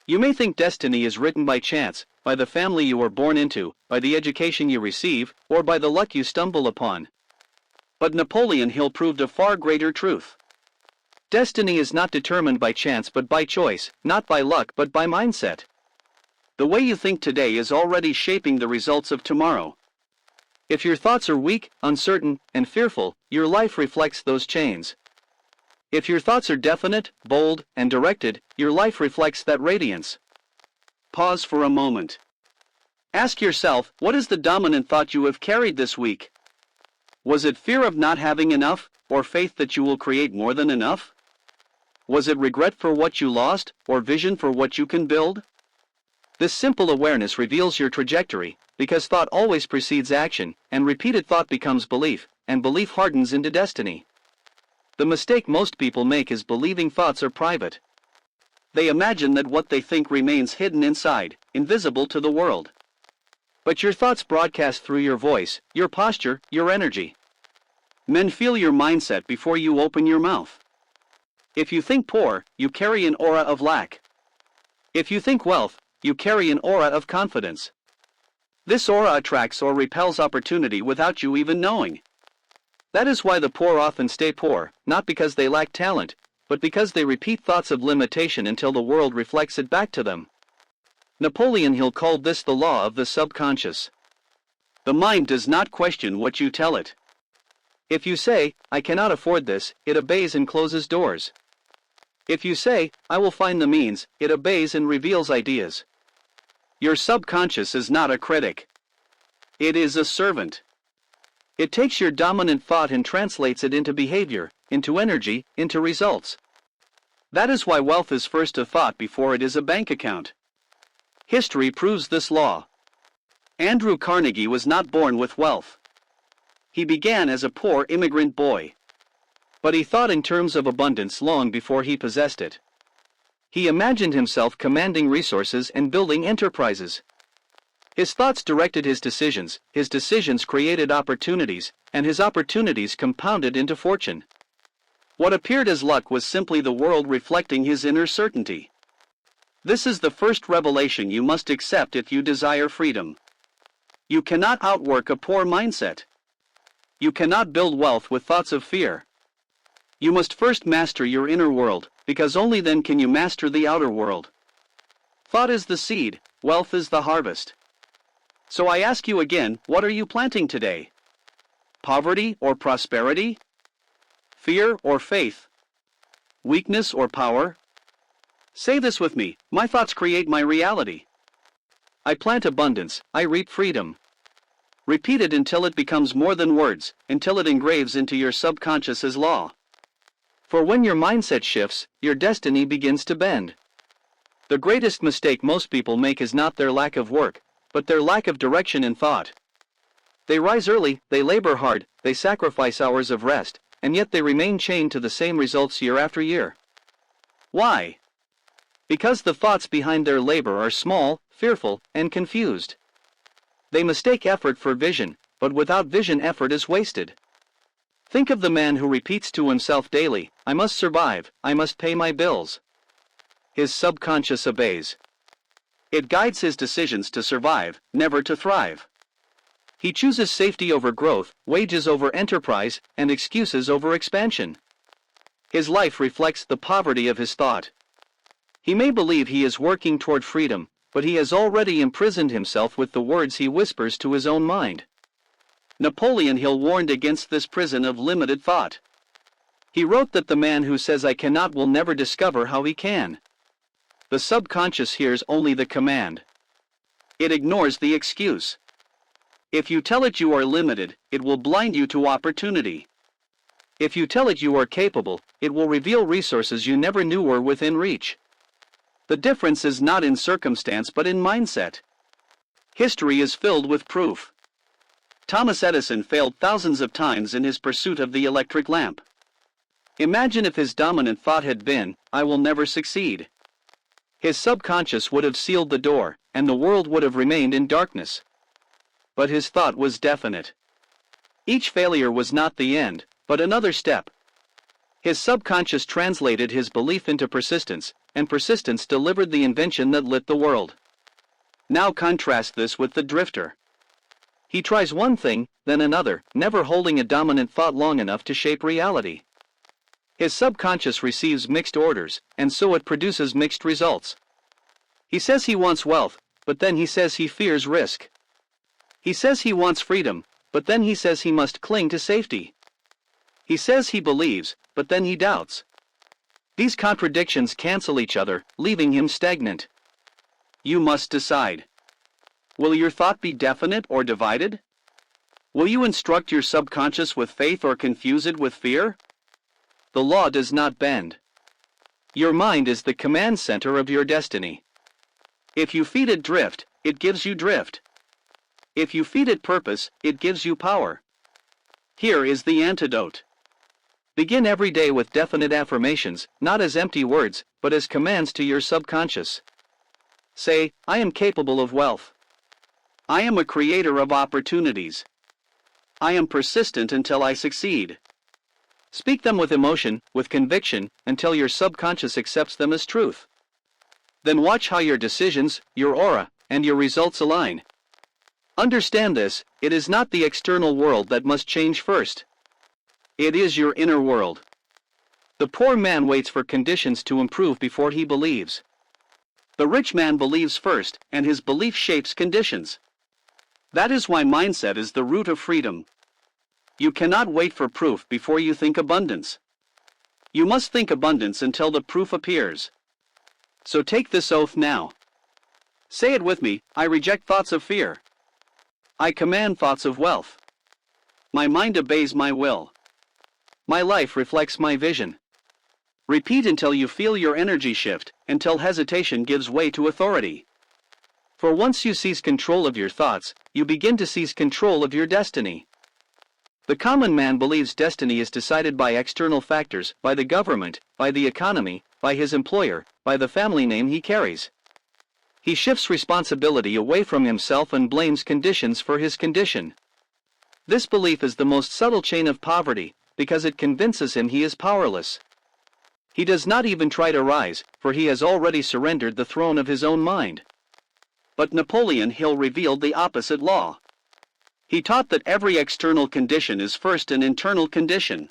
You may think destiny is written by chance, by the family you were born into, by the education you receive, or by the luck you stumble upon. But Napoleon Hill proved a far greater truth. Destiny is not determined by chance but by choice, not by luck but by mindset. The way you think today is already shaping the results of tomorrow. If your thoughts are weak, uncertain, and fearful, your life reflects those chains. If your thoughts are definite, bold, and directed, your life reflects that radiance. Pause for a moment. Ask yourself, what is the dominant thought you have carried this week? Was it fear of not having enough, or faith that you will create more than enough? Was it regret for what you lost, or vision for what you can build? This simple awareness reveals your trajectory, because thought always precedes action, and repeated thought becomes belief, and belief hardens into destiny. The mistake most people make is believing thoughts are private. They imagine that what they think remains hidden inside, invisible to the world. But your thoughts broadcast through your voice, your posture, your energy. Men feel your mindset before you open your mouth. If you think poor, you carry an aura of lack. If you think wealth, you carry an aura of confidence. This aura attracts or repels opportunity without you even knowing. That is why the poor often stay poor, not because they lack talent, but because they repeat thoughts of limitation until the world reflects it back to them. Napoleon Hill called this the law of the subconscious. The mind does not question what you tell it. If you say, "I cannot afford this," it obeys and closes doors. If you say, "I will find the means," it obeys and reveals ideas. Your subconscious is not a critic. It is a servant. It takes your dominant thought and translates it into behavior, into energy, into results. That is why wealth is first a thought before it is a bank account. History proves this law. Andrew Carnegie was not born with wealth. He began as a poor immigrant boy. But he thought in terms of abundance long before he possessed it. He imagined himself commanding resources and building enterprises. His thoughts directed his decisions created opportunities, and his opportunities compounded into fortune. What appeared as luck was simply the world reflecting his inner certainty. This is the first revelation you must accept if you desire freedom. You cannot outwork a poor mindset. You cannot build wealth with thoughts of fear. You must first master your inner world, because only then can you master the outer world. Thought is the seed, wealth is the harvest. So I ask you again, what are you planting today? Poverty or prosperity? Fear or faith? Weakness or power? Say this with me, my thoughts create my reality. I plant abundance, I reap freedom. Repeat it until it becomes more than words, until it engraves into your subconscious as law. For when your mindset shifts, your destiny begins to bend. The greatest mistake most people make is not their lack of work, but their lack of direction in thought. They rise early, they labor hard, they sacrifice hours of rest, and yet they remain chained to the same results year after year. Why? Because the thoughts behind their labor are small, fearful, and confused. They mistake effort for vision, but without vision effort is wasted. Think of the man who repeats to himself daily, "I must survive, I must pay my bills." His subconscious obeys. It guides his decisions to survive, never to thrive. He chooses safety over growth, wages over enterprise, and excuses over expansion. His life reflects the poverty of his thought. He may believe he is working toward freedom, but he has already imprisoned himself with the words he whispers to his own mind. Napoleon Hill warned against this prison of limited thought. He wrote that the man who says "I cannot" will never discover how he can. The subconscious hears only the command. It ignores the excuse. If you tell it you are limited, it will blind you to opportunity. If you tell it you are capable, it will reveal resources you never knew were within reach. The difference is not in circumstance but in mindset. History is filled with proof. Thomas Edison failed thousands of times in his pursuit of the electric lamp. Imagine if his dominant thought had been, "I will never succeed." His subconscious would have sealed the door, and the world would have remained in darkness. But his thought was definite. Each failure was not the end, but another step. His subconscious translated his belief into persistence, and persistence delivered the invention that lit the world. Now contrast this with the drifter. He tries one thing, then another, never holding a dominant thought long enough to shape reality. His subconscious receives mixed orders, and so it produces mixed results. He says he wants wealth, but then he says he fears risk. He says he wants freedom, but then he says he must cling to safety. He says he believes, but then he doubts. These contradictions cancel each other, leaving him stagnant. You must decide. Will your thought be definite or divided? Will you instruct your subconscious with faith or confuse it with fear? The law does not bend. Your mind is the command center of your destiny. If you feed it drift, it gives you drift. If you feed it purpose, it gives you power. Here is the antidote. Begin every day with definite affirmations, not as empty words, but as commands to your subconscious. Say, I am capable of wealth. I am a creator of opportunities. I am persistent until I succeed. Speak them with emotion, with conviction, until your subconscious accepts them as truth. Then watch how your decisions, your aura, and your results align. Understand this, it is not the external world that must change first. It is your inner world. The poor man waits for conditions to improve before he believes. The rich man believes first, and his belief shapes conditions. That is why mindset is the root of freedom. You cannot wait for proof before you think abundance. You must think abundance until the proof appears. So take this oath now. Say it with me, I reject thoughts of fear. I command thoughts of wealth. My mind obeys my will. My life reflects my vision. Repeat until you feel your energy shift, until hesitation gives way to authority. For once you seize control of your thoughts, you begin to seize control of your destiny. The common man believes destiny is decided by external factors, by the government, by the economy, by his employer, by the family name he carries. He shifts responsibility away from himself and blames conditions for his condition. This belief is the most subtle chain of poverty, because it convinces him he is powerless. He does not even try to rise, for he has already surrendered the throne of his own mind. But Napoleon Hill revealed the opposite law. He taught that every external condition is first an internal condition.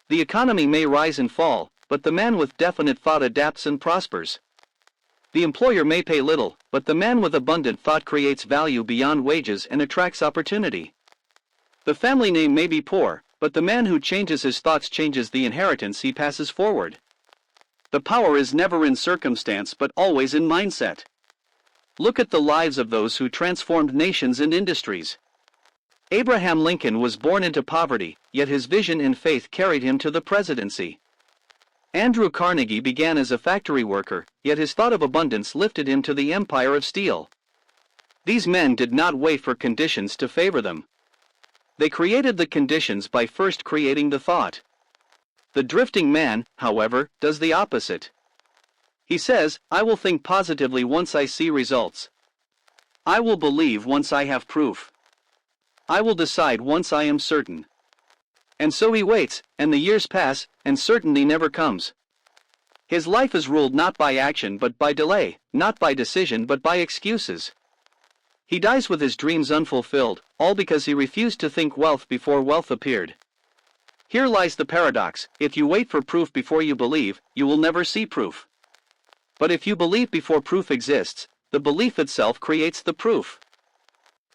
The economy may rise and fall, but the man with definite thought adapts and prospers. The employer may pay little, but the man with abundant thought creates value beyond wages and attracts opportunity. The family name may be poor, but the man who changes his thoughts changes the inheritance he passes forward. The power is never in circumstance but always in mindset. Look at the lives of those who transformed nations and industries. Abraham Lincoln was born into poverty, yet his vision and faith carried him to the presidency. Andrew Carnegie began as a factory worker, yet his thought of abundance lifted him to the empire of steel. These men did not wait for conditions to favor them. They created the conditions by first creating the thought. The drifting man, however, does the opposite. He says, I will think positively once I see results. I will believe once I have proof. I will decide once I am certain. And so he waits, and the years pass, and certainty never comes. His life is ruled not by action but by delay, not by decision but by excuses. He dies with his dreams unfulfilled, all because he refused to think wealth before wealth appeared. Here lies the paradox: if you wait for proof before you believe, you will never see proof. But if you believe before proof exists, the belief itself creates the proof.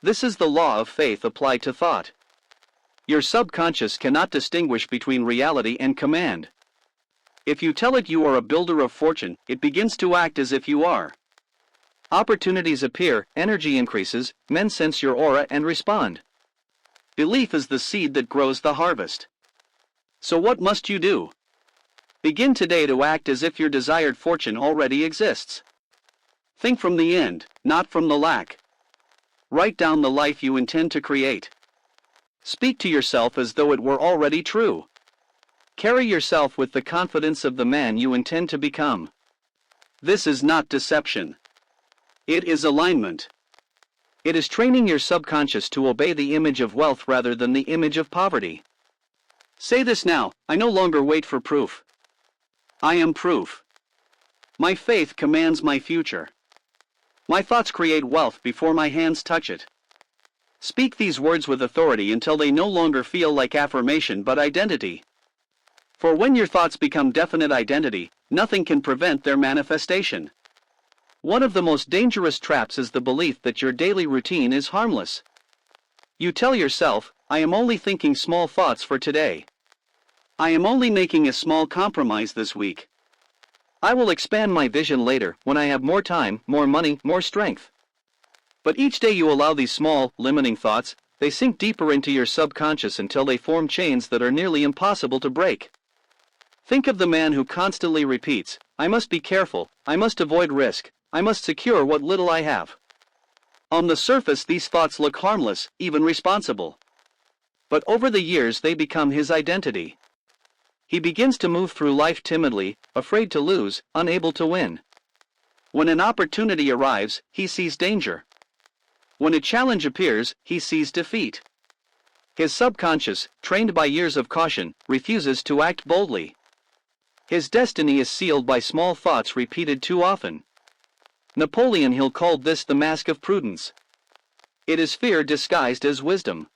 This is the law of faith applied to thought. Your subconscious cannot distinguish between reality and command. If you tell it you are a builder of fortune, it begins to act as if you are. Opportunities appear, energy increases, men sense your aura and respond. Belief is the seed that grows the harvest. So what must you do? Begin today to act as if your desired fortune already exists. Think from the end, not from the lack. Write down the life you intend to create. Speak to yourself as though it were already true. Carry yourself with the confidence of the man you intend to become. This is not deception. It is alignment. It is training your subconscious to obey the image of wealth rather than the image of poverty. Say this now: I no longer wait for proof. I am proof. My faith commands my future. My thoughts create wealth before my hands touch it. Speak these words with authority until they no longer feel like affirmation but identity. For when your thoughts become definite identity, nothing can prevent their manifestation. One of the most dangerous traps is the belief that your daily routine is harmless. You tell yourself, I am only thinking small thoughts for today. I am only making a small compromise this week. I will expand my vision later when I have more time, more money, more strength. But each day you allow these small, limiting thoughts, they sink deeper into your subconscious until they form chains that are nearly impossible to break. Think of the man who constantly repeats, I must be careful, I must avoid risk, I must secure what little I have. On the surface these thoughts look harmless, even responsible. But over the years they become his identity. He begins to move through life timidly, afraid to lose, unable to win. When an opportunity arrives, he sees danger. When a challenge appears, he sees defeat. His subconscious, trained by years of caution, refuses to act boldly. His destiny is sealed by small thoughts repeated too often. Napoleon Hill called this the mask of prudence. It is fear disguised as wisdom.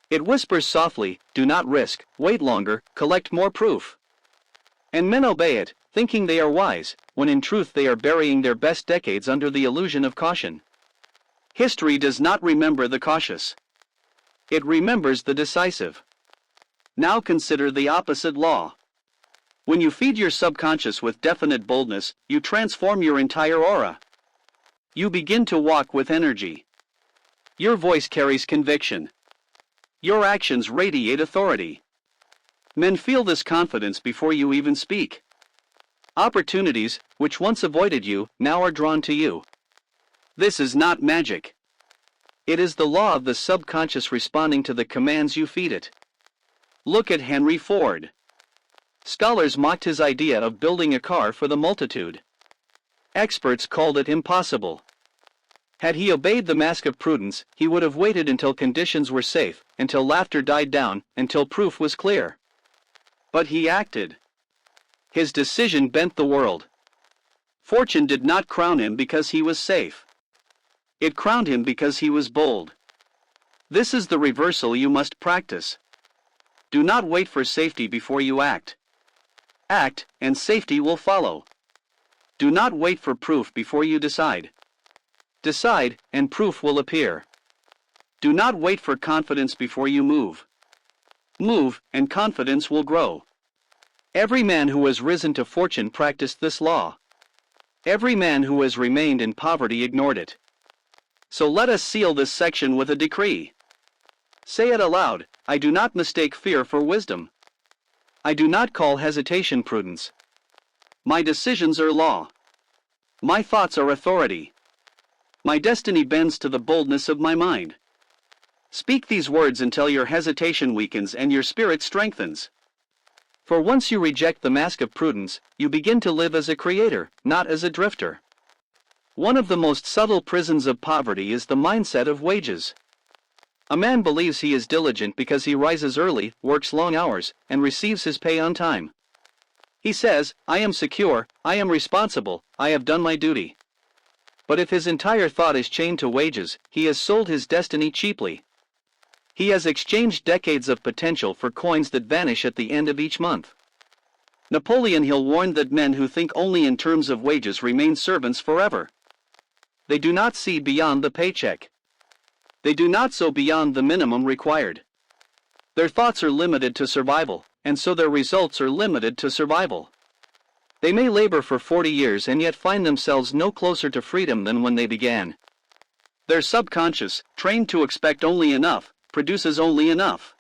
It whispers softly, do not risk, wait longer, collect more proof. And men obey it, thinking they are wise, when in truth they are burying their best decades under the illusion of caution. History does not remember the cautious. It remembers the decisive. Now consider the opposite law. When you feed your subconscious with definite boldness, you transform your entire aura. You begin to walk with energy. Your voice carries conviction. Your actions radiate authority. Men feel this confidence before you even speak. Opportunities, which once avoided you, now are drawn to you. This is not magic. It is the law of the subconscious responding to the commands you feed it. Look at Henry Ford. Scholars mocked his idea of building a car for the multitude. Experts called it impossible. Had he obeyed the mask of prudence, he would have waited until conditions were safe, until laughter died down, until proof was clear. But he acted. His decision bent the world. Fortune did not crown him because he was safe. It crowned him because he was bold. This is the reversal you must practice. Do not wait for safety before you act. Act, and safety will follow. Do not wait for proof before you decide. Decide, and proof will appear. Do not wait for confidence before you move. Move, and confidence will grow. Every man who has risen to fortune practiced this law. Every man who has remained in poverty ignored it. So let us seal this section with a decree. Say it aloud, I do not mistake fear for wisdom. I do not call hesitation prudence. My decisions are law. My thoughts are authority. My destiny bends to the boldness of my mind. Speak these words until your hesitation weakens and your spirit strengthens. For once you reject the mask of prudence, you begin to live as a creator, not as a drifter. One of the most subtle prisons of poverty is the mindset of wages. A man believes he is diligent because he rises early, works long hours, and receives his pay on time. He says, I am secure, I am responsible, I have done my duty. But if his entire thought is chained to wages, he has sold his destiny cheaply. He has exchanged decades of potential for coins that vanish at the end of each month. Napoleon Hill warned that men who think only in terms of wages remain servants forever. They do not see beyond the paycheck. They do not sow beyond the minimum required. Their thoughts are limited to survival, and so their results are limited to survival. They may labor for 40 years and yet find themselves no closer to freedom than when they began. Their subconscious, trained to expect only enough, produces only enough.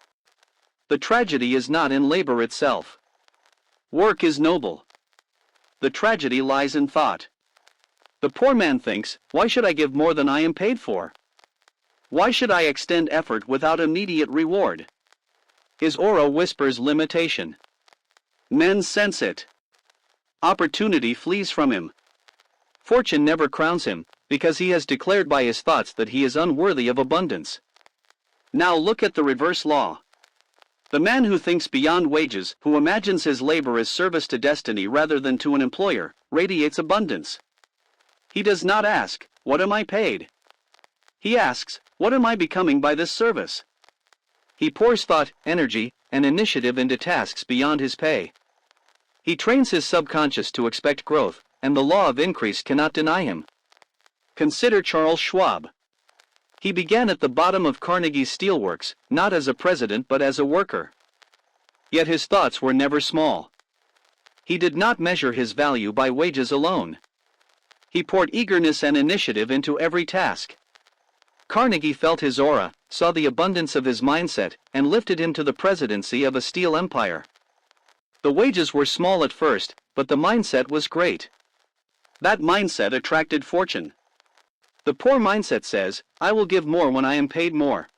The tragedy is not in labor itself. Work is noble. The tragedy lies in thought. The poor man thinks, why should I give more than I am paid for? Why should I extend effort without immediate reward? His aura whispers limitation. Men sense it. Opportunity flees from him. Fortune never crowns him, because he has declared by his thoughts that he is unworthy of abundance. Now look at the reverse law. The man who thinks beyond wages, who imagines his labor as service to destiny rather than to an employer, radiates abundance. He does not ask, "What am I paid?" He asks, "What am I becoming by this service?" He pours thought, energy, and initiative into tasks beyond his pay. He trains his subconscious to expect growth, and the law of increase cannot deny him. Consider Charles Schwab. He began at the bottom of Carnegie's steelworks, not as a president but as a worker. Yet his thoughts were never small. He did not measure his value by wages alone. He poured eagerness and initiative into every task. Carnegie felt his aura, saw the abundance of his mindset, and lifted him to the presidency of a steel empire. The wages were small at first, but the mindset was great. That mindset attracted fortune. The poor mindset says, "I will give more when I am paid more."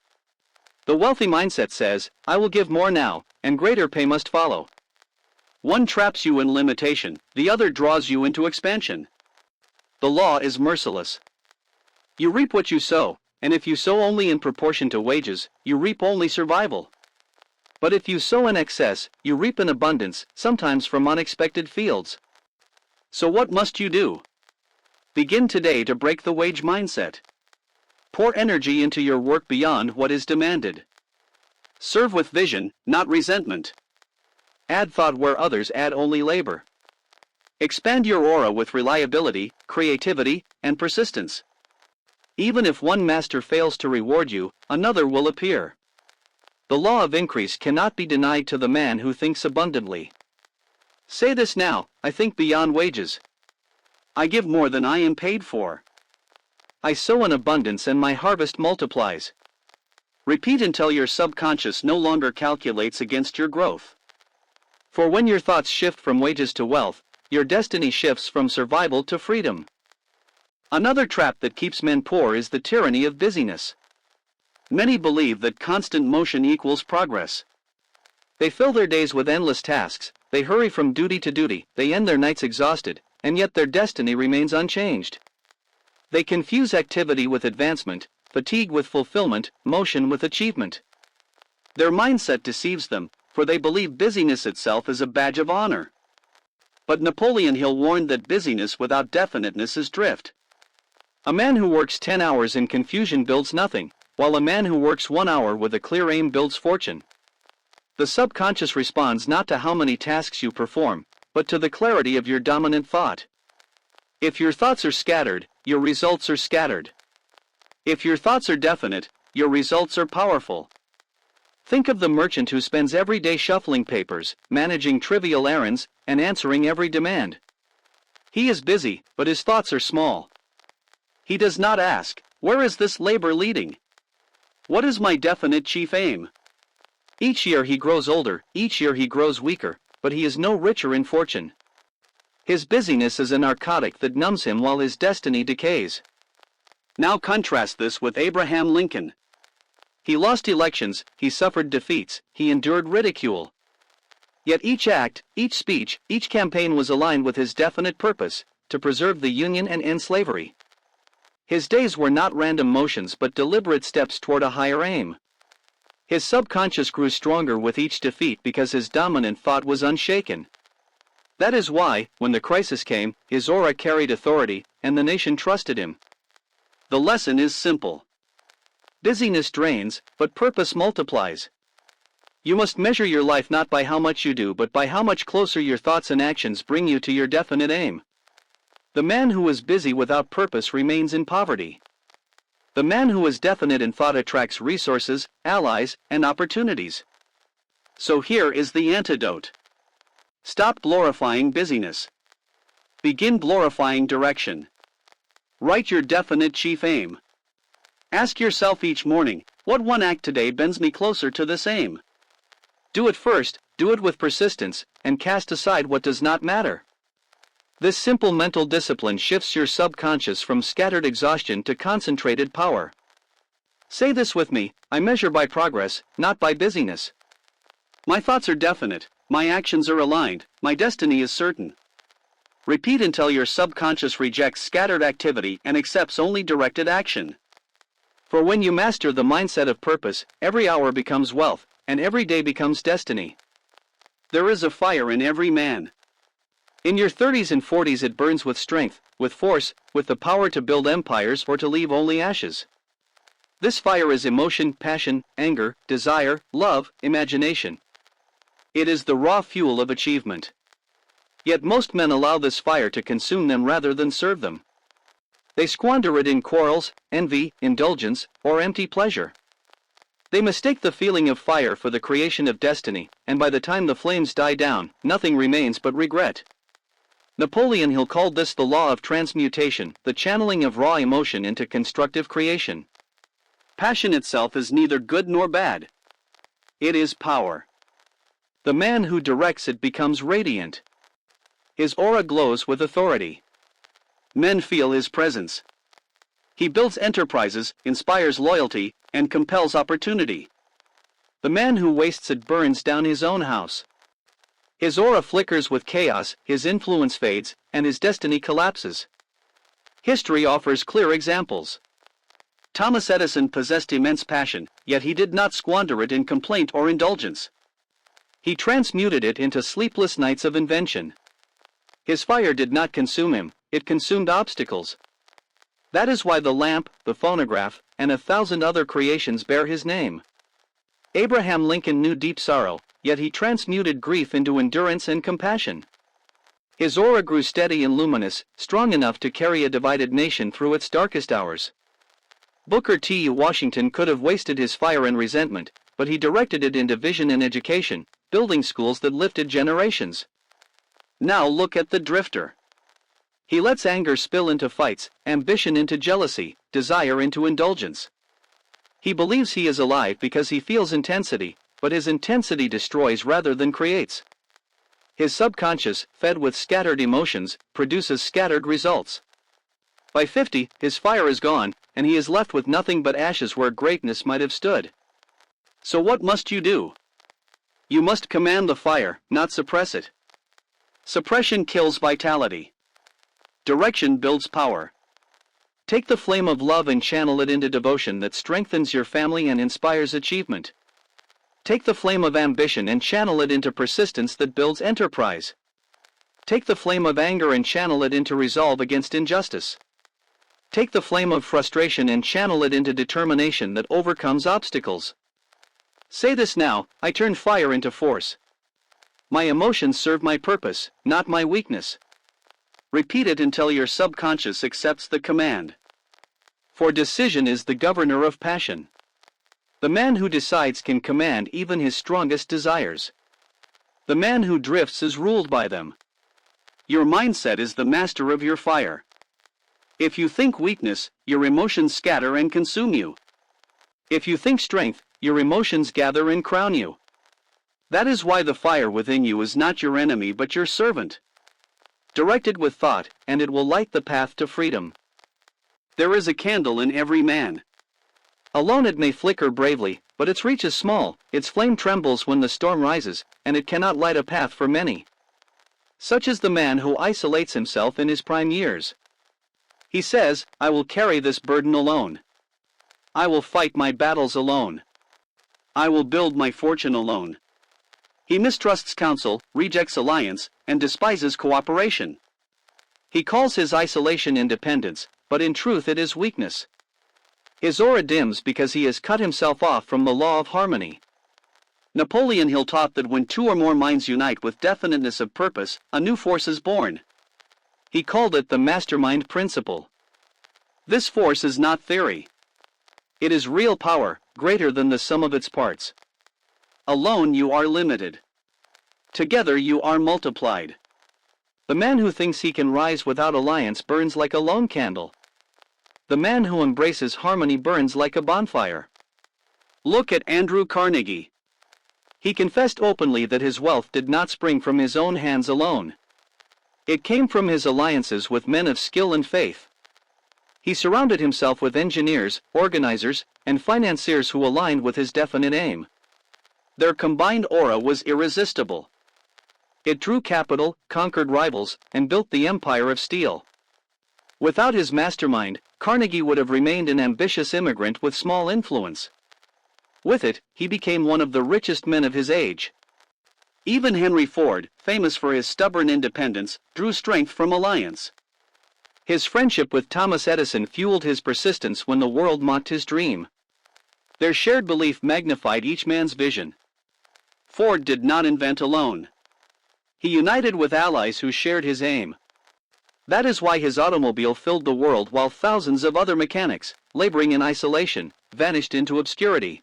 The wealthy mindset says, "I will give more now, and greater pay must follow." One traps you in limitation, the other draws you into expansion. The law is merciless. You reap what you sow, and if you sow only in proportion to wages, you reap only survival. But if you sow in excess, you reap in abundance, sometimes from unexpected fields. So what must you do? Begin today to break the wage mindset. Pour energy into your work beyond what is demanded. Serve with vision, not resentment. Add thought where others add only labor. Expand your aura with reliability, creativity, and persistence. Even if one master fails to reward you, another will appear. The law of increase cannot be denied to the man who thinks abundantly. Say this now: I think beyond wages. I give more than I am paid for. I sow in abundance and my harvest multiplies. Repeat until your subconscious no longer calculates against your growth. For when your thoughts shift from wages to wealth, your destiny shifts from survival to freedom. Another trap that keeps men poor is the tyranny of busyness. Many believe that constant motion equals progress. They fill their days with endless tasks, they hurry from duty to duty, they end their nights exhausted, and yet their destiny remains unchanged. They confuse activity with advancement, fatigue with fulfillment, motion with achievement. Their mindset deceives them, for they believe busyness itself is a badge of honor. But Napoleon Hill warned that busyness without definiteness is drift. A man who works 10 hours in confusion builds nothing, while a man who works 1 hour with a clear aim builds fortune. The subconscious responds not to how many tasks you perform, but to the clarity of your dominant thought. If your thoughts are scattered, your results are scattered. If your thoughts are definite, your results are powerful. Think of the merchant who spends every day shuffling papers, managing trivial errands, and answering every demand. He is busy, but his thoughts are small. He does not ask, "Where is this labor leading? What is my definite chief aim?" Each year he grows older, each year he grows weaker, but he is no richer in fortune. His busyness is a narcotic that numbs him while his destiny decays. Now contrast this with Abraham Lincoln. He lost elections, he suffered defeats, he endured ridicule. Yet each act, each speech, each campaign was aligned with his definite purpose, to preserve the Union and end slavery. His days were not random motions but deliberate steps toward a higher aim. His subconscious grew stronger with each defeat because his dominant thought was unshaken. That is why, when the crisis came, his aura carried authority, and the nation trusted him. The lesson is simple. Busyness drains, but purpose multiplies. You must measure your life not by how much you do but by how much closer your thoughts and actions bring you to your definite aim. The man who is busy without purpose remains in poverty. The man who is definite in thought attracts resources, allies, and opportunities. So here is the antidote. Stop glorifying busyness. Begin glorifying direction. Write your definite chief aim. Ask yourself each morning, what one act today bends me closer to this aim? Do it first, do it with persistence, and cast aside what does not matter. This simple mental discipline shifts your subconscious from scattered exhaustion to concentrated power. Say this with me: I measure by progress, not by busyness. My thoughts are definite, my actions are aligned, my destiny is certain. Repeat until your subconscious rejects scattered activity and accepts only directed action. For when you master the mindset of purpose, every hour becomes wealth, and every day becomes destiny. There is a fire in every man. In your 30s and 40s it burns with strength, with force, with the power to build empires or to leave only ashes. This fire is emotion, passion, anger, desire, love, imagination. It is the raw fuel of achievement. Yet most men allow this fire to consume them rather than serve them. They squander it in quarrels, envy, indulgence, or empty pleasure. They mistake the feeling of fire for the creation of destiny, and by the time the flames die down, nothing remains but regret. Napoleon Hill called this the law of transmutation, the channeling of raw emotion into constructive creation. Passion itself is neither good nor bad. It is power. The man who directs it becomes radiant. His aura glows with authority. Men feel his presence. He builds enterprises, inspires loyalty, and compels opportunity. The man who wastes it burns down his own house. His aura flickers with chaos, his influence fades, and his destiny collapses. History offers clear examples. Thomas Edison possessed immense passion, yet he did not squander it in complaint or indulgence. He transmuted it into sleepless nights of invention. His fire did not consume him, it consumed obstacles. That is why the lamp, the phonograph, and 1,000 other creations bear his name. Abraham Lincoln knew deep sorrow, yet he transmuted grief into endurance and compassion. His aura grew steady and luminous, strong enough to carry a divided nation through its darkest hours. Booker T. Washington could have wasted his fire in resentment, but he directed it into vision and education, building schools that lifted generations. Now look at the drifter. He lets anger spill into fights, ambition into jealousy, desire into indulgence. He believes he is alive because he feels intensity, but his intensity destroys rather than creates. His subconscious, fed with scattered emotions, produces scattered results. By 50, his fire is gone, and he is left with nothing but ashes where greatness might have stood. So what must you do? You must command the fire, not suppress it. Suppression kills vitality. Direction builds power. Take the flame of love and channel it into devotion that strengthens your family and inspires achievement. Take the flame of ambition and channel it into persistence that builds enterprise. Take the flame of anger and channel it into resolve against injustice. Take the flame of frustration and channel it into determination that overcomes obstacles. Say this now: I turn fire into force. My emotions serve my purpose, not my weakness. Repeat it until your subconscious accepts the command. For decision is the governor of passion. The man who decides can command even his strongest desires. The man who drifts is ruled by them. Your mindset is the master of your fire. If you think weakness, your emotions scatter and consume you. If you think strength, your emotions gather and crown you. That is why the fire within you is not your enemy but your servant. Direct it with thought, and it will light the path to freedom. There is a candle in every man. Alone it may flicker bravely, but its reach is small, its flame trembles when the storm rises, and it cannot light a path for many. Such is the man who isolates himself in his prime years. He says, I will carry this burden alone. I will fight my battles alone. I will build my fortune alone. He mistrusts counsel, rejects alliance, and despises cooperation. He calls his isolation independence, but in truth it is weakness. His aura dims because he has cut himself off from the law of harmony. Napoleon Hill taught that when two or more minds unite with definiteness of purpose, a new force is born. He called it the mastermind principle. This force is not theory. It is real power, greater than the sum of its parts. Alone you are limited. Together you are multiplied. The man who thinks he can rise without alliance burns like a lone candle. The man who embraces harmony burns like a bonfire. Look at Andrew Carnegie. He confessed openly that his wealth did not spring from his own hands alone. It came from his alliances with men of skill and faith. He surrounded himself with engineers, organizers, and financiers who aligned with his definite aim. Their combined aura was irresistible. It drew capital, conquered rivals, and built the empire of steel. Without his mastermind, Carnegie would have remained an ambitious immigrant with small influence. With it, he became one of the richest men of his age. Even Henry Ford, famous for his stubborn independence, drew strength from alliance. His friendship with Thomas Edison fueled his persistence when the world mocked his dream. Their shared belief magnified each man's vision. Ford did not invent alone. He united with allies who shared his aim. That is why his automobile filled the world while thousands of other mechanics, laboring in isolation, vanished into obscurity.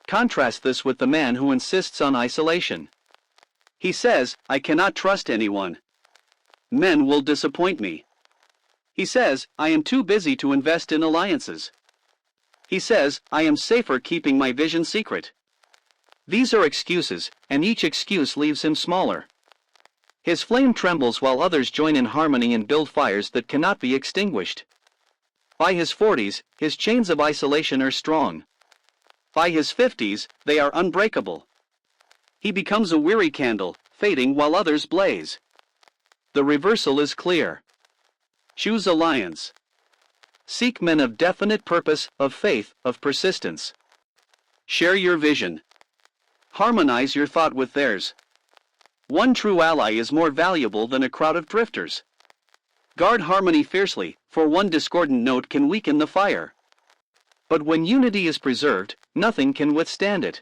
Contrast this with the man who insists on isolation. He says, "I cannot trust anyone. Men will disappoint me." He says, "I am too busy to invest in alliances." He says, "I am safer keeping my vision secret." These are excuses, and each excuse leaves him smaller. His flame trembles while others join in harmony and build fires that cannot be extinguished. By his 40s, his chains of isolation are strong. By his 50s, they are unbreakable. He becomes a weary candle, fading while others blaze. The reversal is clear. Choose alliance. Seek men of definite purpose, of faith, of persistence. Share your vision. Harmonize your thought with theirs. One true ally is more valuable than a crowd of drifters. Guard harmony fiercely, for one discordant note can weaken the fire. But when unity is preserved, nothing can withstand it.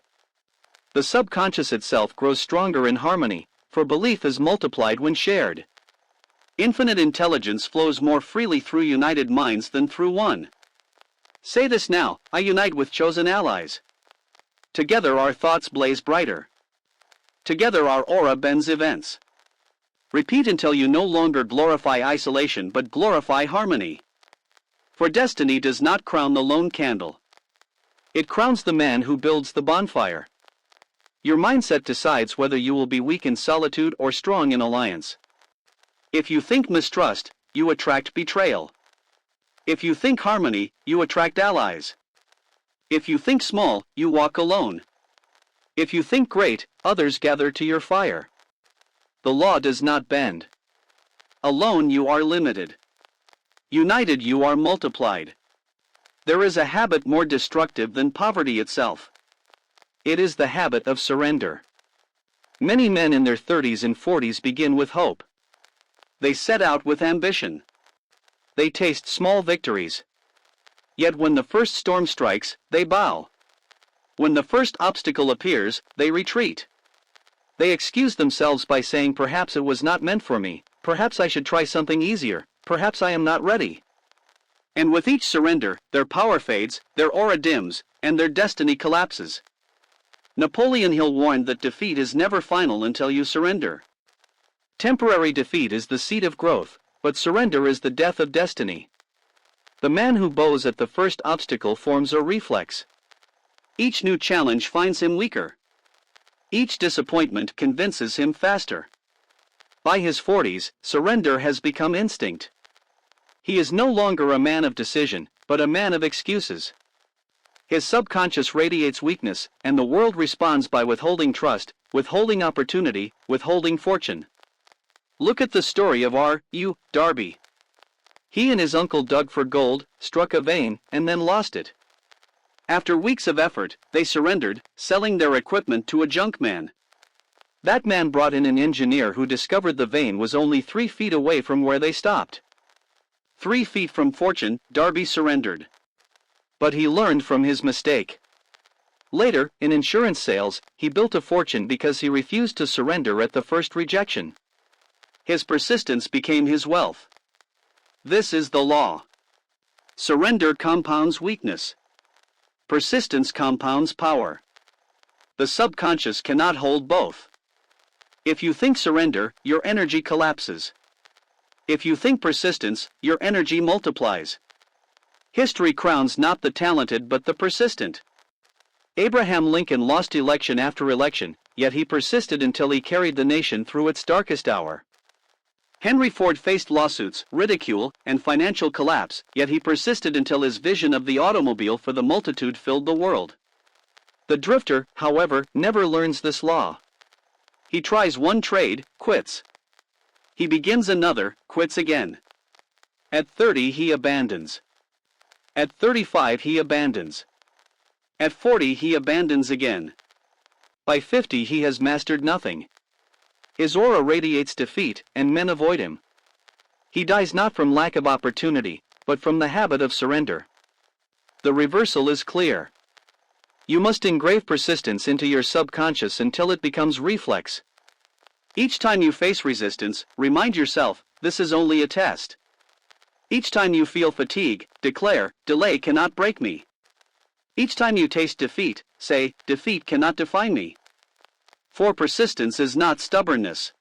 The subconscious itself grows stronger in harmony, for belief is multiplied when shared. Infinite intelligence flows more freely through united minds than through one. Say this now: I unite with chosen allies. Together our thoughts blaze brighter. Together our aura bends events. Repeat until you no longer glorify isolation but glorify harmony. For destiny does not crown the lone candle. It crowns the man who builds the bonfire. Your mindset decides whether you will be weak in solitude or strong in alliance. If you think mistrust, you attract betrayal. If you think harmony, you attract allies. If you think small, you walk alone. If you think great, others gather to your fire. The law does not bend. Alone you are limited. United you are multiplied. There is a habit more destructive than poverty itself. It is the habit of surrender. Many men in their 30s and 40s begin with hope. They set out with ambition. They taste small victories. Yet when the first storm strikes, they bow. When the first obstacle appears, they retreat. They excuse themselves by saying, "Perhaps it was not meant for me, perhaps I should try something easier, perhaps I am not ready." And with each surrender, their power fades, their aura dims, and their destiny collapses. Napoleon Hill warned that defeat is never final until you surrender. Temporary defeat is the seed of growth, but surrender is the death of destiny. The man who bows at the first obstacle forms a reflex. Each new challenge finds him weaker. Each disappointment convinces him faster. By his 40s, surrender has become instinct. He is no longer a man of decision, but a man of excuses. His subconscious radiates weakness, and the world responds by withholding trust, withholding opportunity, withholding fortune. Look at the story of R.U. Darby. He and his uncle dug for gold, struck a vein, and then lost it. After weeks of effort, they surrendered, selling their equipment to a junk man. That man brought in an engineer who discovered the vein was only 3 feet away from where they stopped. 3 feet from fortune, Darby surrendered. But he learned from his mistake. Later, in insurance sales, he built a fortune because he refused to surrender at the first rejection. His persistence became his wealth. This is the law. Surrender compounds weakness. Persistence compounds power. The subconscious cannot hold both. If you think surrender, your energy collapses. If you think persistence, your energy multiplies. History crowns not the talented but the persistent. Abraham Lincoln lost election after election, yet he persisted until he carried the nation through its darkest hour. Henry Ford faced lawsuits, ridicule, and financial collapse, yet he persisted until his vision of the automobile for the multitude filled the world. The drifter, however, never learns this law. He tries one trade, quits. He begins another, quits again. At 30 he abandons. At 35 he abandons. At 40 he abandons again. By 50 he has mastered nothing. His aura radiates defeat, and men avoid him. He dies not from lack of opportunity, but from the habit of surrender. The reversal is clear. You must engrave persistence into your subconscious until it becomes reflex. Each time you face resistance, remind yourself, this is only a test. Each time you feel fatigue, declare, delay cannot break me. Each time you taste defeat, say, defeat cannot define me. For persistence is not stubbornness.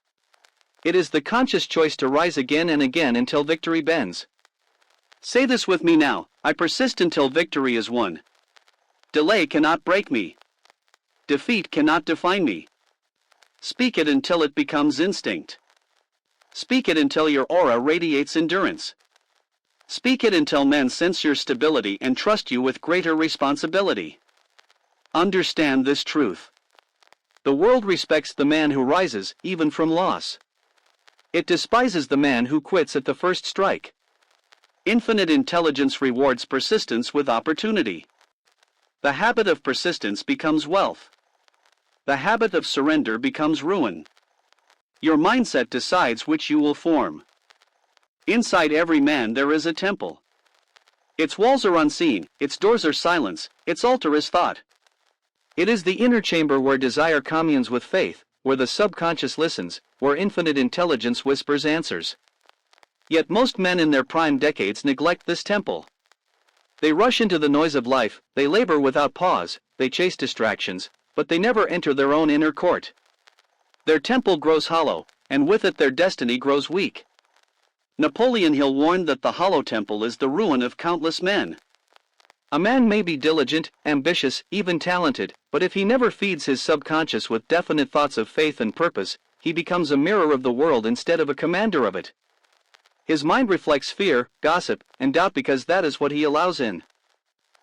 It is the conscious choice to rise again and again until victory bends. Say this with me now, I persist until victory is won. Delay cannot break me. Defeat cannot define me. Speak it until it becomes instinct. Speak it until your aura radiates endurance. Speak it until men sense your stability and trust you with greater responsibility. Understand this truth. The world respects the man who rises, even from loss. It despises the man who quits at the first strike. Infinite intelligence rewards persistence with opportunity. The habit of persistence becomes wealth. The habit of surrender becomes ruin. Your mindset decides which you will form. Inside every man there is a temple. Its walls are unseen, its doors are silence, its altar is thought. It is the inner chamber where desire communes with faith, where the subconscious listens, where infinite intelligence whispers answers. Yet most men in their prime decades neglect this temple. They rush into the noise of life, they labor without pause, they chase distractions, but they never enter their own inner court. Their temple grows hollow, and with it their destiny grows weak. Napoleon Hill warned that the hollow temple is the ruin of countless men. A man may be diligent, ambitious, even talented, but if he never feeds his subconscious with definite thoughts of faith and purpose, he becomes a mirror of the world instead of a commander of it. His mind reflects fear, gossip, and doubt because that is what he allows in.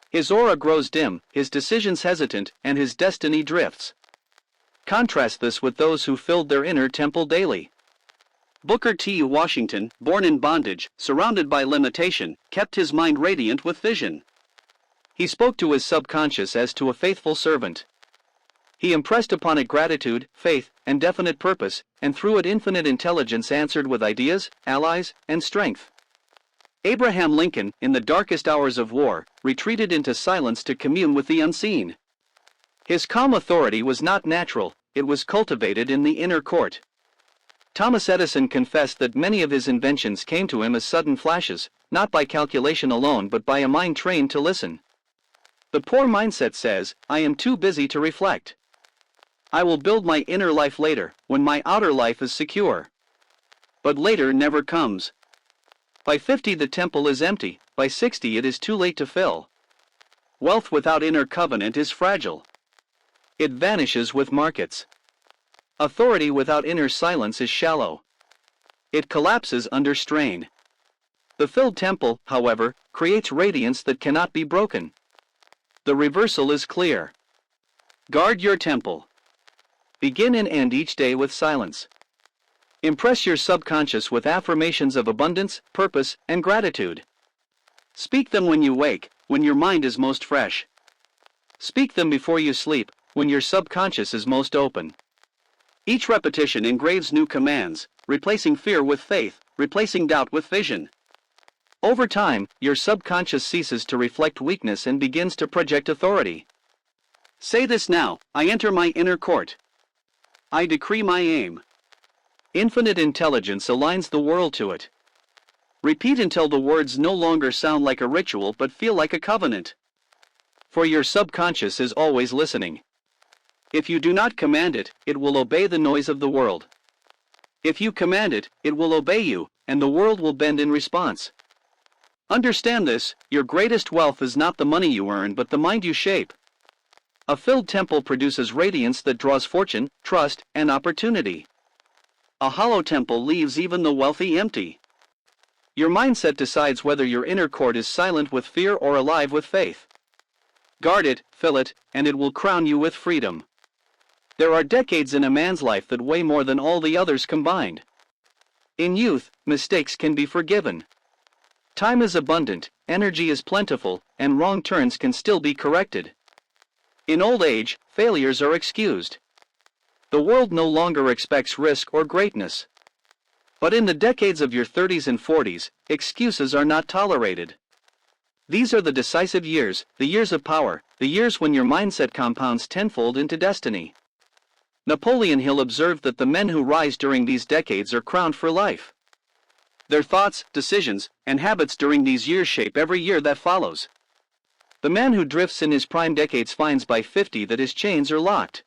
His aura grows dim, his decisions hesitant, and his destiny drifts. Contrast this with those who filled their inner temple daily. Booker T. Washington, born in bondage, surrounded by limitation, kept his mind radiant with vision. He spoke to his subconscious as to a faithful servant. He impressed upon it gratitude, faith, and definite purpose, and through it infinite intelligence answered with ideas, allies, and strength. Abraham Lincoln, in the darkest hours of war, retreated into silence to commune with the unseen. His calm authority was not natural, it was cultivated in the inner court. Thomas Edison confessed that many of his inventions came to him as sudden flashes, not by calculation alone but by a mind trained to listen. The poor mindset says, I am too busy to reflect. I will build my inner life later, when my outer life is secure. But later never comes. By 50 the temple is empty, by 60 it is too late to fill. Wealth without inner covenant is fragile. It vanishes with markets. Authority without inner silence is shallow. It collapses under strain. The filled temple, however, creates radiance that cannot be broken. The reversal is clear. Guard your temple. Begin and end each day with silence. Impress your subconscious with affirmations of abundance, purpose, and gratitude. Speak them when you wake, when your mind is most fresh. Speak them before you sleep, when your subconscious is most open. Each repetition engraves new commands, replacing fear with faith, replacing doubt with vision. Over time, your subconscious ceases to reflect weakness and begins to project authority. Say this now, I enter my inner court. I decree my aim. Infinite intelligence aligns the world to it. Repeat until the words no longer sound like a ritual but feel like a covenant. For your subconscious is always listening. If you do not command it, it will obey the noise of the world. If you command it, it will obey you, and the world will bend in response. Understand this, your greatest wealth is not the money you earn but the mind you shape. A filled temple produces radiance that draws fortune, trust, and opportunity. A hollow temple leaves even the wealthy empty. Your mindset decides whether your inner court is silent with fear or alive with faith. Guard it, fill it, and it will crown you with freedom. There are decades in a man's life that weigh more than all the others combined. In youth, mistakes can be forgiven. Time is abundant, energy is plentiful, and wrong turns can still be corrected. In old age, failures are excused. The world no longer expects risk or greatness. But in the decades of your 30s and 40s, excuses are not tolerated. These are the decisive years, the years of power, the years when your mindset compounds tenfold into destiny. Napoleon Hill observed that the men who rise during these decades are crowned for life. Their thoughts, decisions, and habits during these years shape every year that follows. The man who drifts in his prime decades finds by 50 that his chains are locked.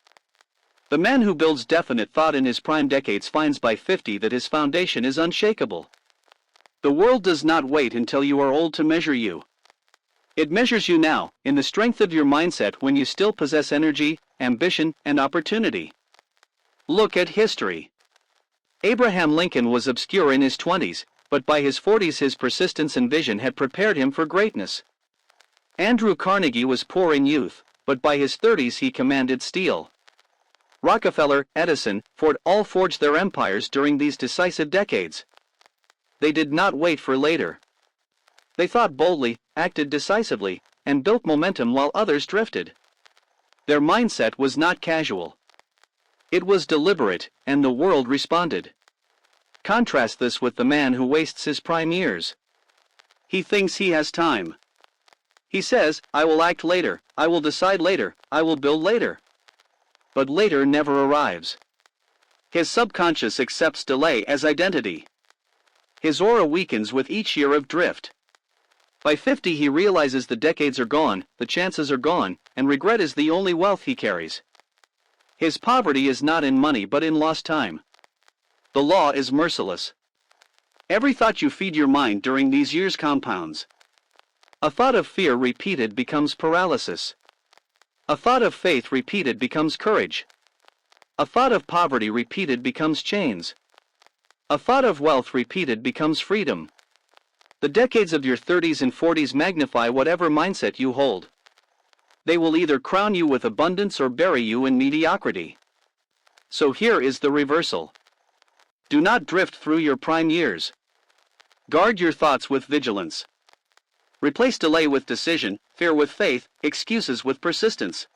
The man who builds definite thought in his prime decades finds by 50 that his foundation is unshakable. The world does not wait until you are old to measure you. It measures you now, in the strength of your mindset when you still possess energy, ambition, and opportunity. Look at history. Abraham Lincoln was obscure in his 20s, but by his 40s his persistence and vision had prepared him for greatness. Andrew Carnegie was poor in youth, but by his 30s he commanded steel. Rockefeller, Edison, Ford all forged their empires during these decisive decades. They did not wait for later. They thought boldly, acted decisively, and built momentum while others drifted. Their mindset was not casual. It was deliberate, and the world responded. Contrast this with the man who wastes his prime years. He thinks he has time. He says, I will act later, I will decide later, I will build later. But later never arrives. His subconscious accepts delay as identity. His aura weakens with each year of drift. By 50 he realizes the decades are gone, the chances are gone, and regret is the only wealth he carries. His poverty is not in money but in lost time. The law is merciless. Every thought you feed your mind during these years compounds. A thought of fear repeated becomes paralysis. A thought of faith repeated becomes courage. A thought of poverty repeated becomes chains. A thought of wealth repeated becomes freedom. The decades of your 30s and 40s magnify whatever mindset you hold. They will either crown you with abundance or bury you in mediocrity. So here is the reversal. Do not drift through your prime years. Guard your thoughts with vigilance. Replace delay with decision, fear with faith, excuses with persistence.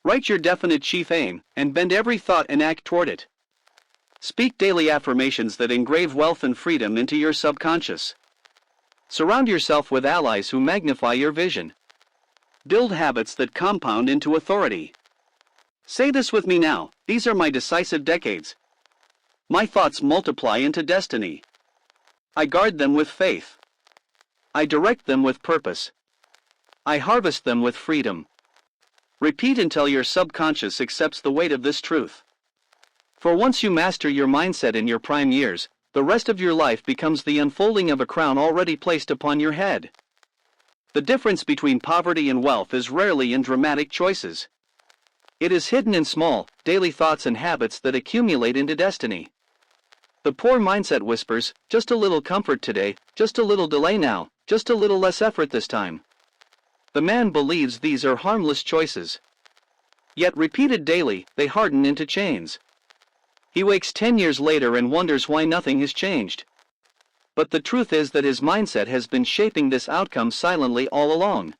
Write your definite chief aim, and bend every thought and act toward it. Speak daily affirmations that engrave wealth and freedom into your subconscious. Surround yourself with allies who magnify your vision. Build habits that compound into authority. Say this with me now, these are my decisive decades. My thoughts multiply into destiny. I guard them with faith. I direct them with purpose. I harvest them with freedom. Repeat until your subconscious accepts the weight of this truth. For once you master your mindset in your prime years, the rest of your life becomes the unfolding of a crown already placed upon your head. The difference between poverty and wealth is rarely in dramatic choices. It is hidden in small, daily thoughts and habits that accumulate into destiny. The poor mindset whispers, just a little comfort today, just a little delay now, just a little less effort this time. The man believes these are harmless choices. Yet repeated daily, they harden into chains. He wakes 10 years later and wonders why nothing has changed. But the truth is that his mindset has been shaping this outcome silently all along.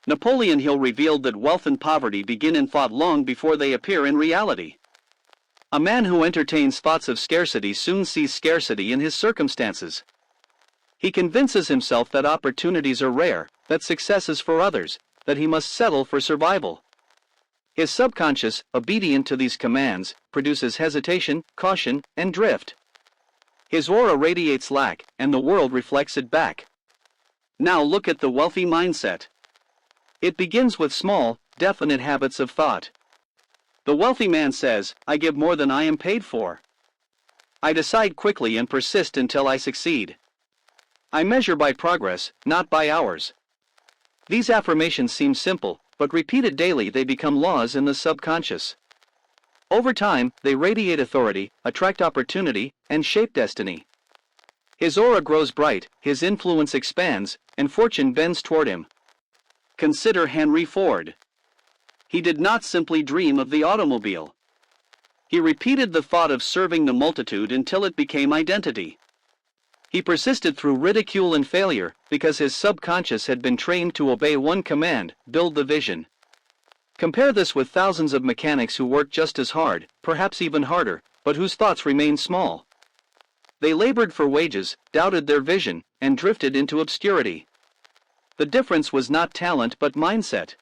Napoleon Hill revealed that wealth and poverty begin in thought long before they appear in reality. A man who entertains thoughts of scarcity soon sees scarcity in his circumstances. He convinces himself that opportunities are rare, that success is for others, that he must settle for survival. His subconscious, obedient to these commands, produces hesitation, caution, and drift. His aura radiates lack, and the world reflects it back. Now look at the wealthy mindset. It begins with small, definite habits of thought. The wealthy man says, I give more than I am paid for. I decide quickly and persist until I succeed. I measure by progress, not by hours. These affirmations seem simple, but repeated daily they become laws in the subconscious. Over time, they radiate authority, attract opportunity, and shape destiny. His aura grows bright, his influence expands, and fortune bends toward him. Consider Henry Ford. He did not simply dream of the automobile. He repeated the thought of serving the multitude until it became identity. He persisted through ridicule and failure because his subconscious had been trained to obey one command: build the vision. Compare this with thousands of mechanics who work just as hard, perhaps even harder, but whose thoughts remain small. They labored for wages, doubted their vision, and drifted into obscurity. The difference was not talent but mindset.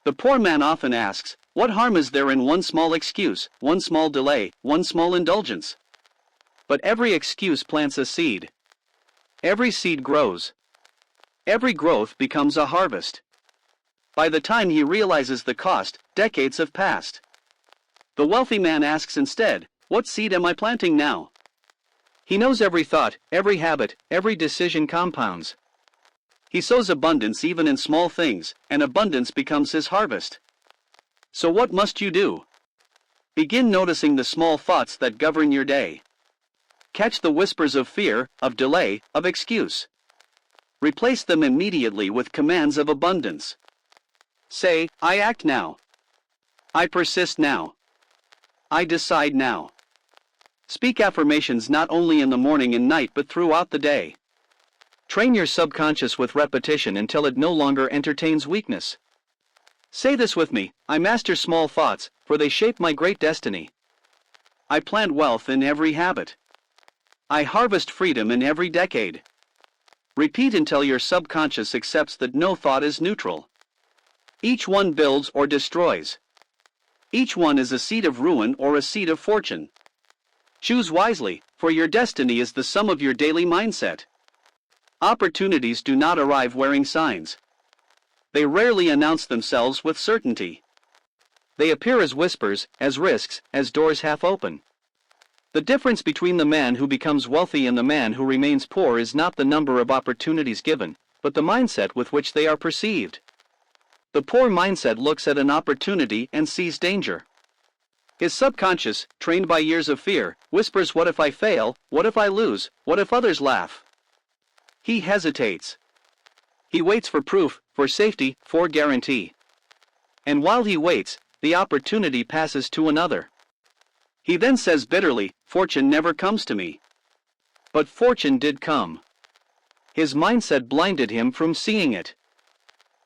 The poor man often asks, what harm is there in one small excuse, one small delay, one small indulgence? But every excuse plants a seed. Every seed grows. Every growth becomes a harvest. By the time he realizes the cost, decades have passed. The wealthy man asks instead, what seed am I planting now? He knows every thought, every habit, every decision compounds. He sows abundance even in small things, and abundance becomes his harvest. So what must you do? Begin noticing the small thoughts that govern your day. Catch the whispers of fear, of delay, of excuse. Replace them immediately with commands of abundance. Say, I act now. I persist now. I decide now. Speak affirmations not only in the morning and night but throughout the day. Train your subconscious with repetition until it no longer entertains weakness. Say this with me, I master small thoughts, for they shape my great destiny. I plant wealth in every habit. I harvest freedom in every decade. Repeat until your subconscious accepts that no thought is neutral. Each one builds or destroys. Each one is a seed of ruin or a seed of fortune. Choose wisely, for your destiny is the sum of your daily mindset. Opportunities do not arrive wearing signs. They rarely announce themselves with certainty. They appear as whispers, as risks, as doors half open. The difference between the man who becomes wealthy and the man who remains poor is not the number of opportunities given, but the mindset with which they are perceived. The poor mindset looks at an opportunity and sees danger. His subconscious, trained by years of fear, whispers, what if I fail, what if I lose, what if others laugh? He hesitates. He waits for proof, for safety, for guarantee. And while he waits, the opportunity passes to another. He then says bitterly, fortune never comes to me. But fortune did come. His mindset blinded him from seeing it.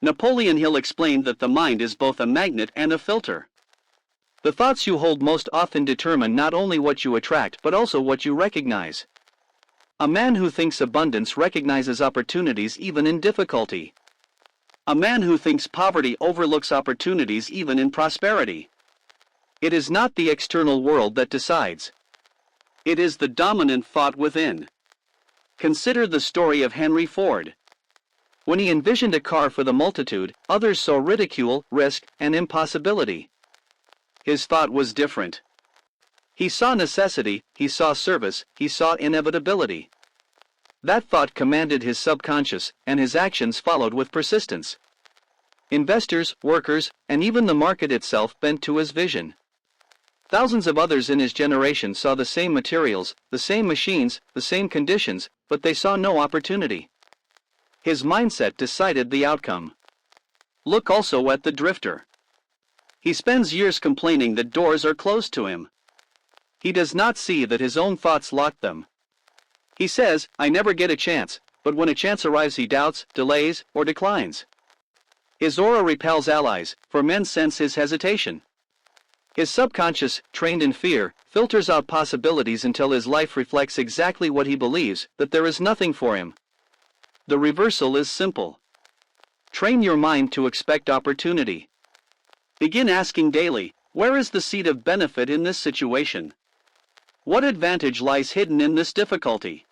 Napoleon Hill explained that the mind is both a magnet and a filter. The thoughts you hold most often determine not only what you attract but also what you recognize. A man who thinks abundance recognizes opportunities even in difficulty. A man who thinks poverty overlooks opportunities even in prosperity. It is not the external world that decides. It is the dominant thought within. Consider the story of Henry Ford. When he envisioned a car for the multitude, others saw ridicule, risk, and impossibility. His thought was different. He saw necessity, he saw service, he saw inevitability. That thought commanded his subconscious, and his actions followed with persistence. Investors, workers, and even the market itself bent to his vision. Thousands of others in his generation saw the same materials, the same machines, the same conditions, but they saw no opportunity. His mindset decided the outcome. Look also at the drifter. He spends years complaining that doors are closed to him. He does not see that his own thoughts lock them. He says, I never get a chance, but when a chance arrives he doubts, delays, or declines. His aura repels allies, for men sense his hesitation. His subconscious, trained in fear, filters out possibilities until his life reflects exactly what he believes, that there is nothing for him. The reversal is simple. Train your mind to expect opportunity. Begin asking daily, where is the seed of benefit in this situation? What advantage lies hidden in this difficulty?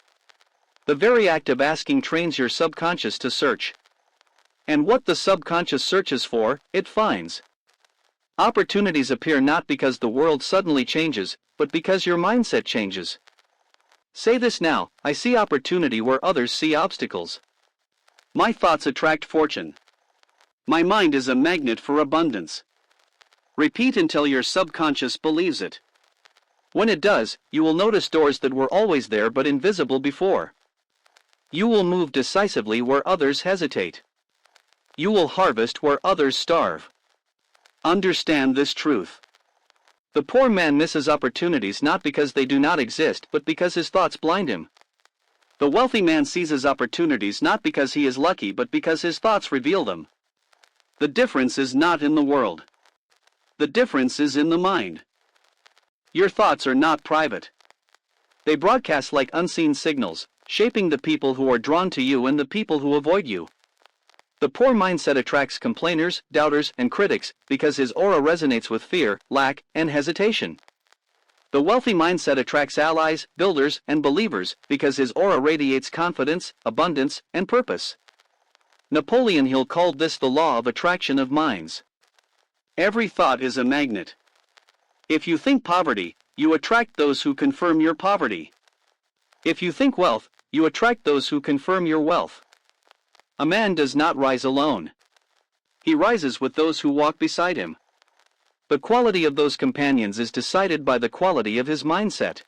The very act of asking trains your subconscious to search. And what the subconscious searches for, it finds. Opportunities appear not because the world suddenly changes, but because your mindset changes. Say this now, I see opportunity where others see obstacles. My thoughts attract fortune. My mind is a magnet for abundance. Repeat until your subconscious believes it. When it does, you will notice doors that were always there but invisible before. You will move decisively where others hesitate. You will harvest where others starve. Understand this truth. The poor man misses opportunities not because they do not exist but because his thoughts blind him. The wealthy man seizes opportunities not because he is lucky but because his thoughts reveal them. The difference is not in the world. The difference is in the mind. Your thoughts are not private. They broadcast like unseen signals, shaping the people who are drawn to you and the people who avoid you. The poor mindset attracts complainers, doubters, and critics because his aura resonates with fear, lack, and hesitation. The wealthy mindset attracts allies, builders, and believers because his aura radiates confidence, abundance, and purpose. Napoleon Hill called this the law of attraction of minds. Every thought is a magnet. If you think poverty, you attract those who confirm your poverty. If you think wealth, you attract those who confirm your wealth. A man does not rise alone. He rises with those who walk beside him. The quality of those companions is decided by the quality of his mindset.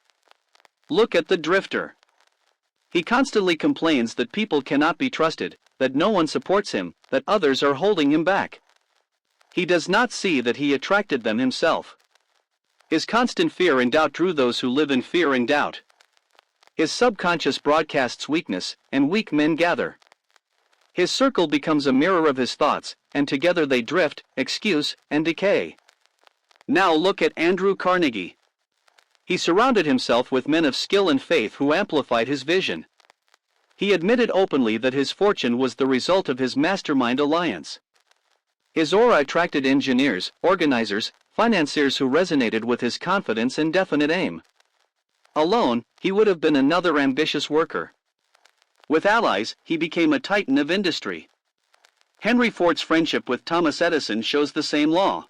Look at the drifter. He constantly complains that people cannot be trusted, that no one supports him, that others are holding him back. He does not see that he attracted them himself. His constant fear and doubt drew those who live in fear and doubt. His subconscious broadcasts weakness, and weak men gather. His circle becomes a mirror of his thoughts, and together they drift, excuse, and decay. Now look at Andrew Carnegie. He surrounded himself with men of skill and faith who amplified his vision. He admitted openly that his fortune was the result of his mastermind alliance. His aura attracted engineers, organizers, financiers who resonated with his confidence and definite aim. Alone, he would have been another ambitious worker. With allies, he became a titan of industry. Henry Ford's friendship with Thomas Edison shows the same law.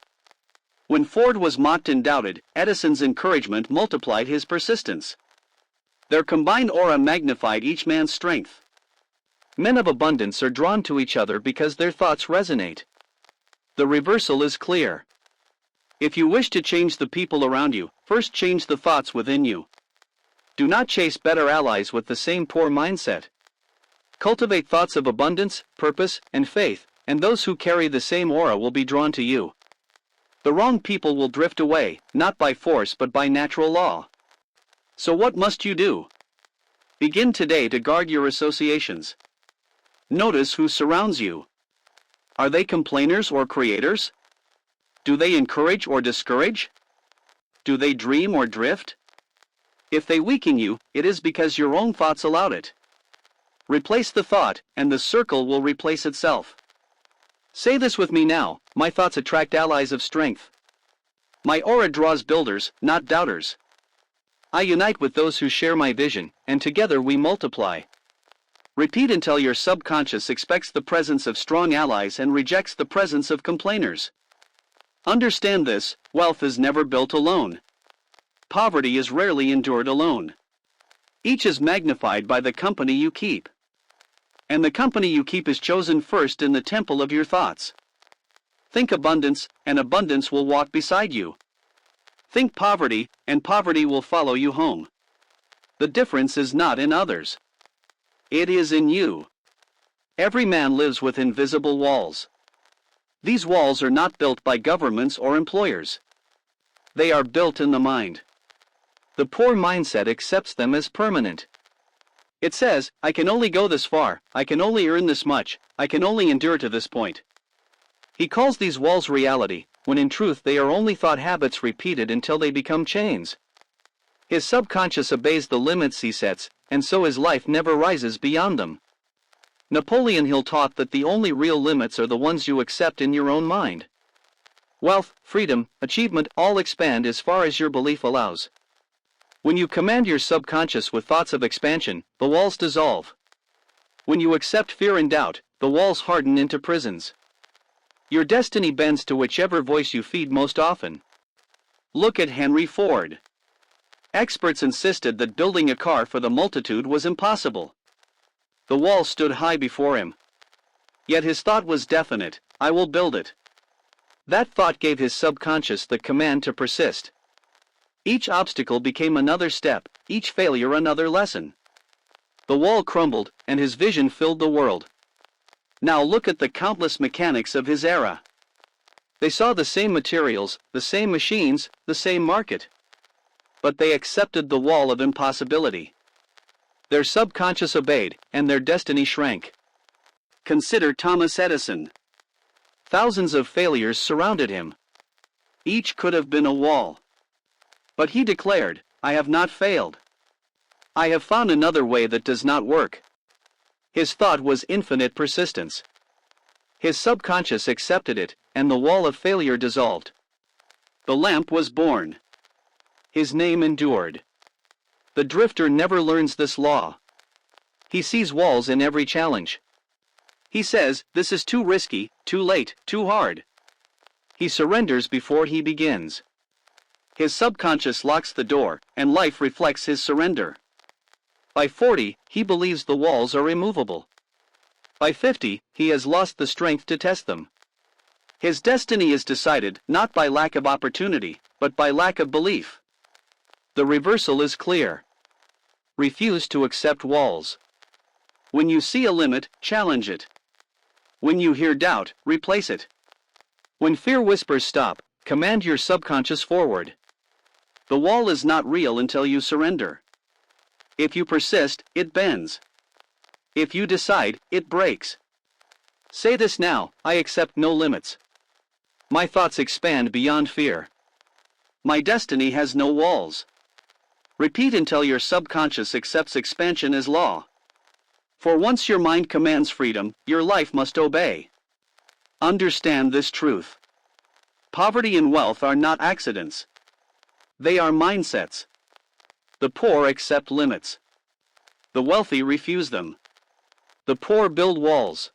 When Ford was mocked and doubted, Edison's encouragement multiplied his persistence. Their combined aura magnified each man's strength. Men of abundance are drawn to each other because their thoughts resonate. The reversal is clear. If you wish to change the people around you, first change the thoughts within you. Do not chase better allies with the same poor mindset. Cultivate thoughts of abundance, purpose, and faith, and those who carry the same aura will be drawn to you. The wrong people will drift away, not by force but by natural law. So what must you do? Begin today to guard your associations. Notice who surrounds you. Are they complainers or creators? Do they encourage or discourage? Do they dream or drift? If they weaken you, it is because your own thoughts allowed it. Replace the thought, and the circle will replace itself. Say this with me now: my thoughts attract allies of strength. My aura draws builders, not doubters. I unite with those who share my vision, and together we multiply. Repeat until your subconscious expects the presence of strong allies and rejects the presence of complainers. Understand this: wealth is never built alone. Poverty is rarely endured alone. Each is magnified by the company you keep. And the company you keep is chosen first in the temple of your thoughts. Think abundance, and abundance will walk beside you. Think poverty, and poverty will follow you home. The difference is not in others. It is in you. Every man lives with invisible walls. These walls are not built by governments or employers. They are built in the mind. The poor mindset accepts them as permanent. It says, I can only go this far, I can only earn this much, I can only endure to this point. He calls these walls reality, when in truth they are only thought habits repeated until they become chains. His subconscious obeys the limits he sets, and so his life never rises beyond them. Napoleon Hill taught that the only real limits are the ones you accept in your own mind. Wealth, freedom, achievement all expand as far as your belief allows. When you command your subconscious with thoughts of expansion, the walls dissolve. When you accept fear and doubt, the walls harden into prisons. Your destiny bends to whichever voice you feed most often. Look at Henry Ford. Experts insisted that building a car for the multitude was impossible. The wall stood high before him. Yet his thought was definite: I will build it. That thought gave his subconscious the command to persist. Each obstacle became another step, each failure another lesson. The wall crumbled, and his vision filled the world. Now look at the countless mechanics of his era. They saw the same materials, the same machines, the same market. But they accepted the wall of impossibility. Their subconscious obeyed, and their destiny shrank. Consider Thomas Edison. Thousands of failures surrounded him. Each could have been a wall. But he declared, "I have not failed. I have found another way that does not work." His thought was infinite persistence. His subconscious accepted it, and the wall of failure dissolved. The lamp was born. His name endured. The drifter never learns this law. He sees walls in every challenge. He says, "This is too risky, too late, too hard." He surrenders before he begins. His subconscious locks the door, and life reflects his surrender. By 40, he believes the walls are immovable. By 50, he has lost the strength to test them. His destiny is decided not by lack of opportunity, but by lack of belief. The reversal is clear. Refuse to accept walls. When you see a limit, challenge it. When you hear doubt, replace it. When fear whispers stop, command your subconscious forward. The wall is not real until you surrender. If you persist, it bends. If you decide, it breaks. Say this now: "I accept no limits. My thoughts expand beyond fear. My destiny has no walls." Repeat until your subconscious accepts expansion as law. For once your mind commands freedom, your life must obey. Understand this truth. Poverty and wealth are not accidents. They are mindsets. The poor accept limits. The wealthy refuse them. The poor build walls.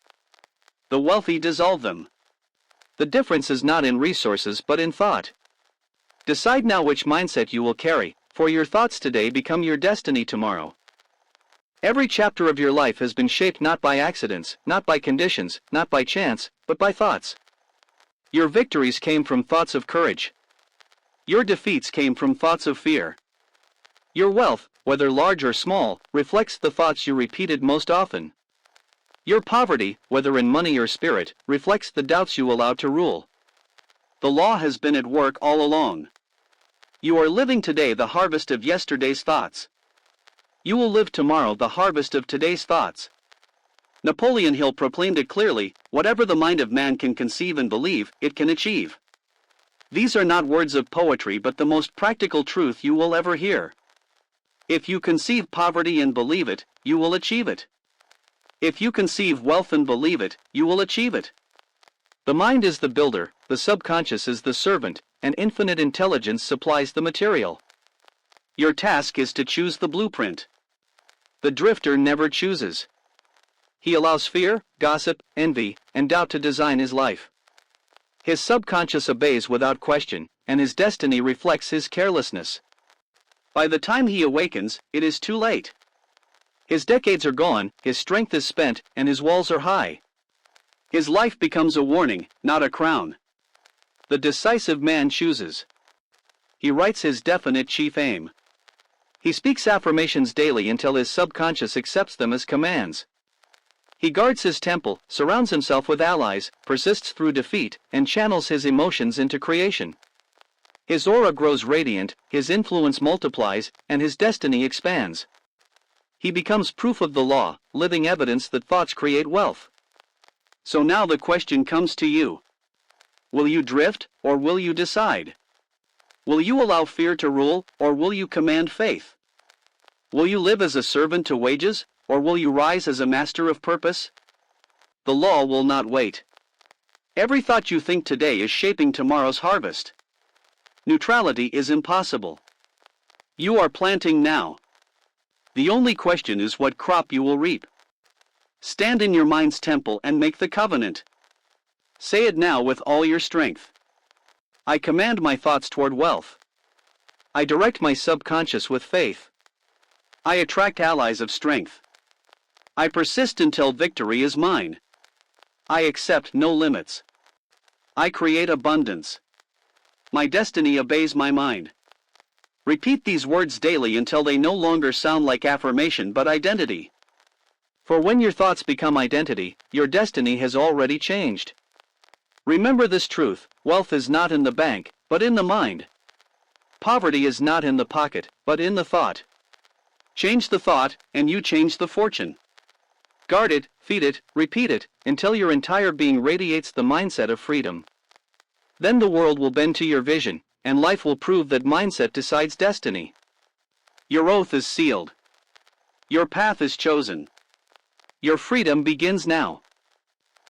The wealthy dissolve them. The difference is not in resources but in thought. Decide now which mindset you will carry, for your thoughts today become your destiny tomorrow. Every chapter of your life has been shaped not by accidents, not by conditions, not by chance, but by thoughts. Your victories came from thoughts of courage. Your defeats came from thoughts of fear. Your wealth, whether large or small, reflects the thoughts you repeated most often. Your poverty, whether in money or spirit, reflects the doubts you allowed to rule. The law has been at work all along. You are living today the harvest of yesterday's thoughts. You will live tomorrow the harvest of today's thoughts. Napoleon Hill proclaimed it clearly: "Whatever the mind of man can conceive and believe, it can achieve." These are not words of poetry but the most practical truth you will ever hear. If you conceive poverty and believe it, you will achieve it. If you conceive wealth and believe it, you will achieve it. The mind is the builder, the subconscious is the servant, and infinite intelligence supplies the material. Your task is to choose the blueprint. The drifter never chooses. He allows fear, gossip, envy, and doubt to design his life. His subconscious obeys without question, and his destiny reflects his carelessness. By the time he awakens, it is too late. His decades are gone, his strength is spent, and his walls are high. His life becomes a warning, not a crown. The decisive man chooses. He writes his definite chief aim. He speaks affirmations daily until his subconscious accepts them as commands. He guards his temple, surrounds himself with allies, persists through defeat, and channels his emotions into creation. His aura grows radiant, his influence multiplies, and his destiny expands. He becomes proof of the law, living evidence that thoughts create wealth. So now the question comes to you. Will you drift, or will you decide? Will you allow fear to rule, or will you command faith? Will you live as a servant to wages, or will you rise as a master of purpose? The law will not wait. Every thought you think today is shaping tomorrow's harvest. Neutrality is impossible. You are planting now. The only question is what crop you will reap. Stand in your mind's temple and make the covenant. Say it now with all your strength. I command my thoughts toward wealth. I direct my subconscious with faith. I attract allies of strength. I persist until victory is mine. I accept no limits. I create abundance. My destiny obeys my mind. Repeat these words daily until they no longer sound like affirmation but identity. For when your thoughts become identity, your destiny has already changed. Remember this truth: wealth is not in the bank, but in the mind. Poverty is not in the pocket, but in the thought. Change the thought, and you change the fortune. Guard it, feed it, repeat it, until your entire being radiates the mindset of freedom. Then the world will bend to your vision, and life will prove that mindset decides destiny. Your oath is sealed. Your path is chosen. Your freedom begins now.